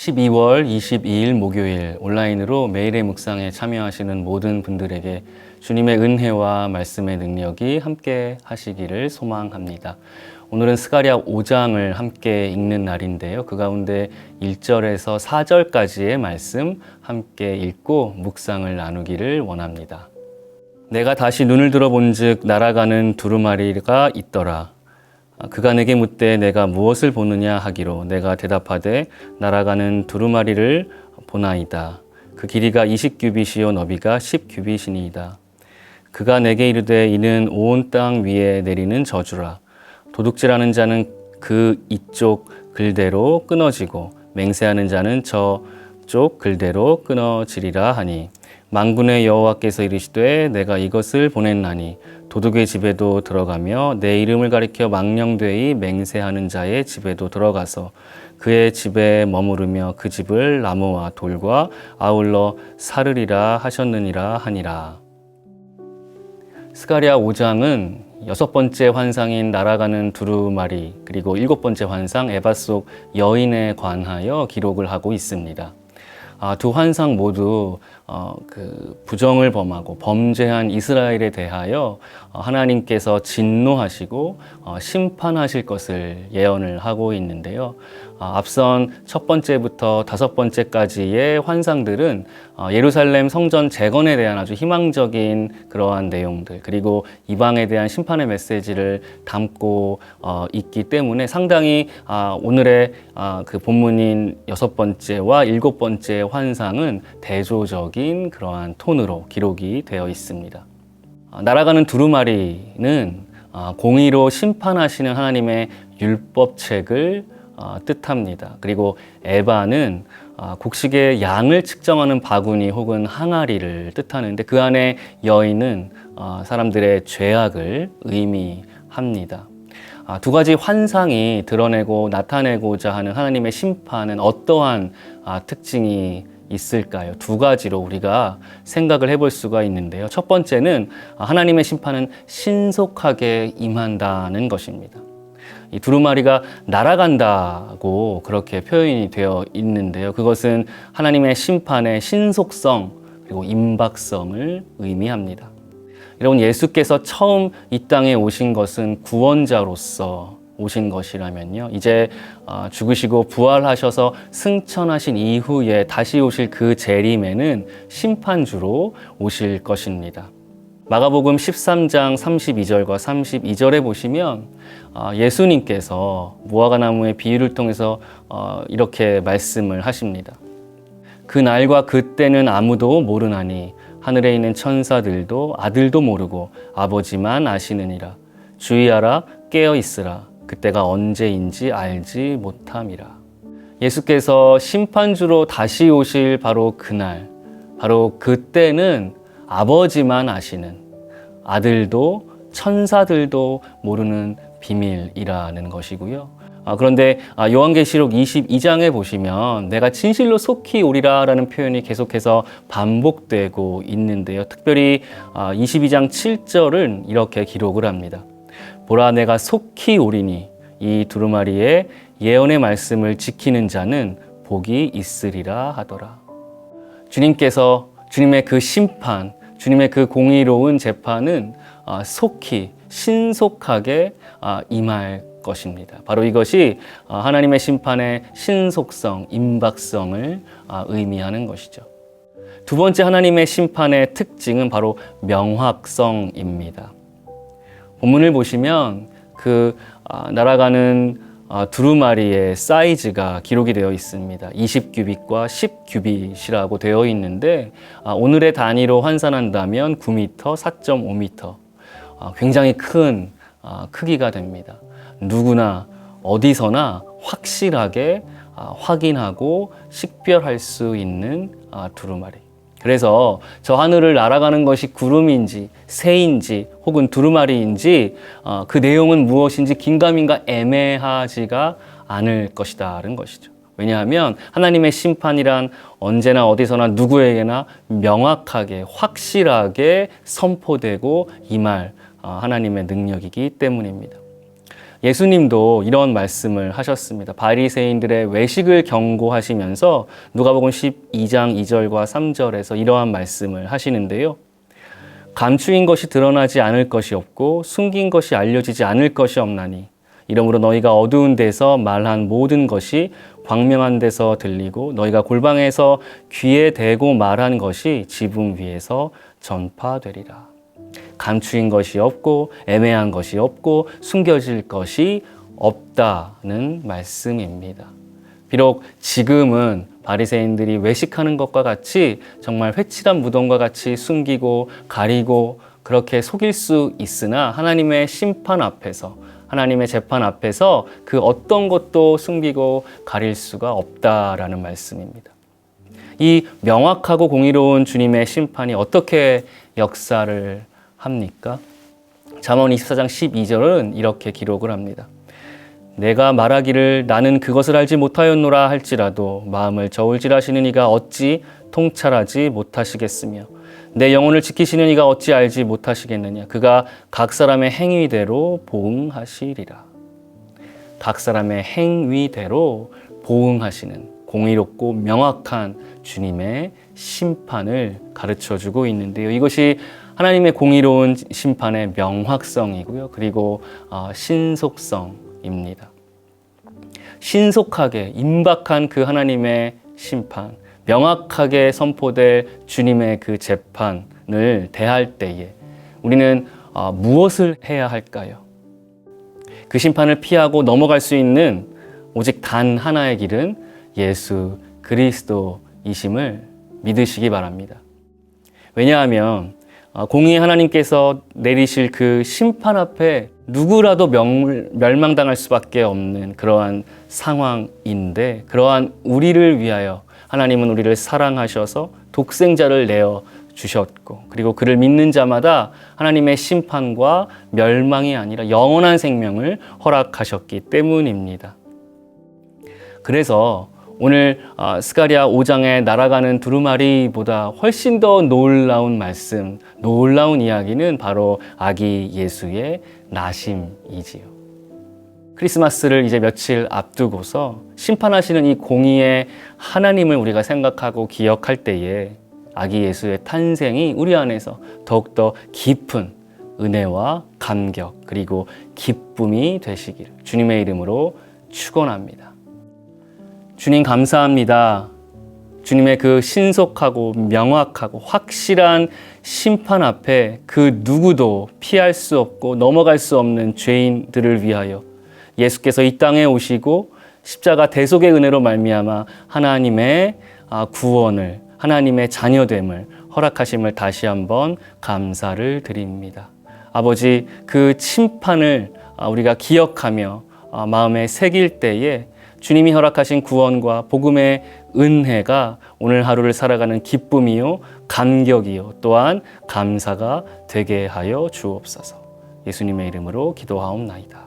12월 22일 목요일 온라인으로 매일의 묵상에 참여하시는 모든 분들에게 주님의 은혜와 말씀의 능력이 함께 하시기를 소망합니다. 오늘은 스가랴 5장을 함께 읽는 날인데요. 그 가운데 1절에서 4절까지의 말씀 함께 읽고 묵상을 나누기를 원합니다. 내가 다시 눈을 들어본즉 날아가는 두루마리가 있더라. 그가 내게 묻되 내가 무엇을 보느냐 하기로 내가 대답하되 날아가는 두루마리를 보나이다. 그 길이가 20규빗이요 너비가 10규빗이니이다. 그가 내게 이르되 이는 온 땅 위에 내리는 저주라. 도둑질하는 자는 그 이쪽 글대로 끊어지고 맹세하는 자는 저쪽 글대로 끊어지리라 하니 만군의 여호와께서 이르시되 내가 이것을 보냈나니 도둑의 집에도 들어가며 내 이름을 가리켜 망령되이 맹세하는 자의 집에도 들어가서 그의 집에 머무르며 그 집을 나무와 돌과 아울러 사르리라 하셨느니라 하니라. 스가랴 5장은 6번째 환상인 날아가는 두루마리 그리고 7번째 환상 에바 속 여인에 관하여 기록을 하고 있습니다. 두 환상 모두 부정을 범하고 범죄한 이스라엘에 대하여 하나님께서 진노하시고 심판하실 것을 예언을 하고 있는데요. 앞선 첫 번째부터 5번째까지의 환상들은 예루살렘 성전 재건에 대한 아주 희망적인 그러한 내용들 그리고 이방에 대한 심판의 메시지를 담고 있기 때문에 상당히 오늘의 그 본문인 6번째와 7번째 환상은 대조적인 그러한 톤으로 기록이 되어 있습니다. 날아가는 두루마리는 공의로 심판하시는 하나님의 율법책을 뜻합니다. 그리고 에바는 곡식의 양을 측정하는 바구니 혹은 항아리를 뜻하는데 그 안에 여인은 사람들의 죄악을 의미합니다. 두 가지 환상이 드러내고 나타내고자 하는 하나님의 심판은 어떠한 특징이 있을까요? 두 가지로 우리가 생각을 해볼 수가 있는데요. 첫 번째는 하나님의 심판은 신속하게 임한다는 것입니다. 이 두루마리가 날아간다고 그렇게 표현이 되어 있는데요. 그것은 하나님의 심판의 신속성 그리고 임박성을 의미합니다. 여러분, 예수께서 처음 이 땅에 오신 것은 구원자로서 오신 것이라면요. 이제 죽으시고 부활하셔서 승천하신 이후에 다시 오실 그 재림에는 심판주로 오실 것입니다. 마가복음 13장 32절과 32절에 보시면 예수님께서 무화과나무의 비유를 통해서 이렇게 말씀을 하십니다. 그 날과 그때는 아무도 모르나니 하늘에 있는 천사들도 아들도 모르고 아버지만 아시느니라. 주의하라 깨어 있으라. 그때가 언제인지 알지 못함이라. 예수께서 심판주로 다시 오실 바로 그날, 바로 그때는 아버지만 아시는, 아들도 천사들도 모르는 비밀이라는 것이고요. 그런데 요한계시록 22장에 보시면 내가 진실로 속히 오리라 라는 표현이 계속해서 반복되고 있는데요. 특별히 22장 7절은 이렇게 기록을 합니다. 보라 내가 속히 오리니 이 두루마리의 예언의 말씀을 지키는 자는 복이 있으리라 하더라. 주님께서 주님의 그 심판, 주님의 그 공의로운 재판은 속히 신속하게 임할 것입니다. 바로 이것이 하나님의 심판의 신속성, 임박성을 의미하는 것이죠. 두 번째 하나님의 심판의 특징은 바로 명확성입니다. 본문을 보시면 그 날아가는 두루마리의 사이즈가 기록이 되어 있습니다. 20규빗과 10규빗이라고 되어 있는데 오늘의 단위로 환산한다면 9m, 4.5m 굉장히 큰 크기가 됩니다. 누구나 어디서나 확실하게 확인하고 식별할 수 있는 두루마리. 그래서 저 하늘을 날아가는 것이 구름인지 새인지 혹은 두루마리인지 그 내용은 무엇인지 긴가민가 애매하지가 않을 것이다라는 것이죠. 왜냐하면 하나님의 심판이란 언제나 어디서나 누구에게나 명확하게 확실하게 선포되고 임할 하나님의 능력이기 때문입니다. 예수님도 이런 말씀을 하셨습니다. 바리새인들의 외식을 경고하시면서 누가복음 12장 2절과 3절에서 이러한 말씀을 하시는데요. 감추인 것이 드러나지 않을 것이 없고 숨긴 것이 알려지지 않을 것이 없나니 이러므로 너희가 어두운 데서 말한 모든 것이 광명한 데서 들리고 너희가 골방에서 귀에 대고 말한 것이 지붕 위에서 전파되리라. 감추인 것이 없고 애매한 것이 없고 숨겨질 것이 없다는 말씀입니다. 비록 지금은 바리새인들이 외식하는 것과 같이 정말 회칠한 무덤과 같이 숨기고 가리고 그렇게 속일 수 있으나 하나님의 심판 앞에서 하나님의 재판 앞에서 그 어떤 것도 숨기고 가릴 수가 없다라는 말씀입니다. 이 명확하고 공의로운 주님의 심판이 어떻게 역사를 합니까? 잠언 24장 12절은 이렇게 기록을 합니다. 내가 말하기를 나는 그것을 알지 못하였노라 할지라도 마음을 저울질하시는 이가 어찌 통찰하지 못하시겠으며 내 영혼을 지키시는 이가 어찌 알지 못하시겠느냐. 그가 각 사람의 행위대로 보응하시리라. 각 사람의 행위대로 보응하시는 공의롭고 명확한 주님의 심판을 가르쳐주고 있는데요. 이것이 하나님의 공의로운 심판의 명확성이고요. 그리고 신속성입니다. 신속하게 임박한 그 하나님의 심판, 명확하게 선포될 주님의 그 재판을 대할 때에 우리는 무엇을 해야 할까요? 그 심판을 피하고 넘어갈 수 있는 오직 단 하나의 길은 예수 그리스도이심을 믿으시기 바랍니다. 왜냐하면 공의의 하나님께서 내리실 그 심판 앞에 누구라도 멸망당할 수밖에 없는 그러한 상황인데 그러한 우리를 위하여 하나님은 우리를 사랑하셔서 독생자를 내어 주셨고 그리고 그를 믿는 자마다 하나님의 심판과 멸망이 아니라 영원한 생명을 허락하셨기 때문입니다. 그래서 오늘 스가랴 5장에 날아가는 두루마리보다 훨씬 더 놀라운 말씀, 놀라운 이야기는 바로 아기 예수의 나심이지요. 크리스마스를 이제 며칠 앞두고서 심판하시는 이 공의의 하나님을 우리가 생각하고 기억할 때에 아기 예수의 탄생이 우리 안에서 더욱더 깊은 은혜와 감격 그리고 기쁨이 되시기를 주님의 이름으로 축원합니다. 주님 감사합니다. 주님의 그 신속하고 명확하고 확실한 심판 앞에 그 누구도 피할 수 없고 넘어갈 수 없는 죄인들을 위하여 예수께서 이 땅에 오시고 십자가 대속의 은혜로 말미암아 하나님의 구원을 하나님의 자녀됨을 허락하심을 다시 한번 감사를 드립니다. 아버지 그 심판을 우리가 기억하며 마음에 새길 때에 주님이 허락하신 구원과 복음의 은혜가 오늘 하루를 살아가는 기쁨이요 감격이요 또한 감사가 되게 하여 주옵소서. 예수님의 이름으로 기도하옵나이다.